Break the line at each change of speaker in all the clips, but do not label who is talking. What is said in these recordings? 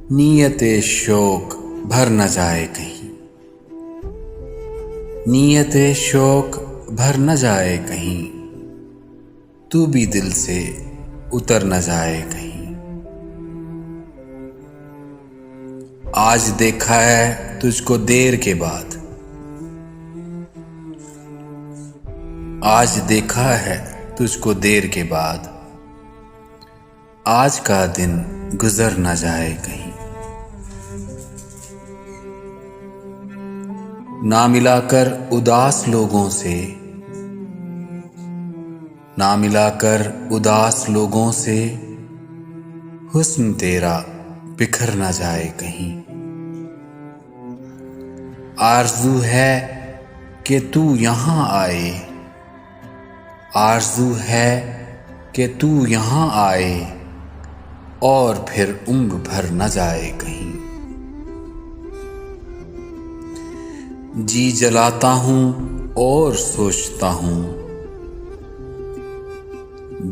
नीयते शोक भर न जाए कहीं, नीयते शोक भर न जाए कहीं, तू भी दिल से उतर न जाए कहीं। आज देखा है तुझको देर के बाद, आज देखा है तुझको देर के बाद, आज का दिन गुजर न जाए कहीं। ना मिलाकर उदास लोगों से, ना मिलाकर उदास लोगों से, हुस्न तेरा बिखर न जाए कहीं। आरज़ू है कि तू यहाँ आए, आरज़ू है कि तू यहाँ आए, और फिर उम्र भर न जाए कहीं। जी जलाता हूँ और सोचता हूँ,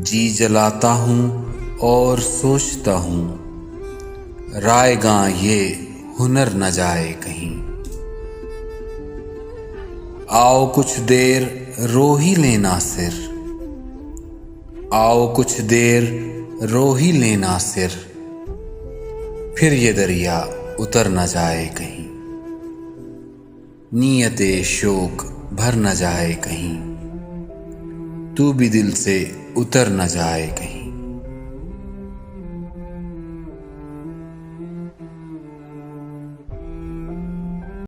जी जलाता हूँ और सोचता हूँ, रायगां ये हुनर न जाए कहीं। आओ कुछ देर रो ही लेना सिर, आओ कुछ देर रो ही लेना सिर, फिर ये दरिया उतर न जाए कहीं। नीयते शोक भर न जाए कहीं, तू भी दिल से उतर न जाए कहीं।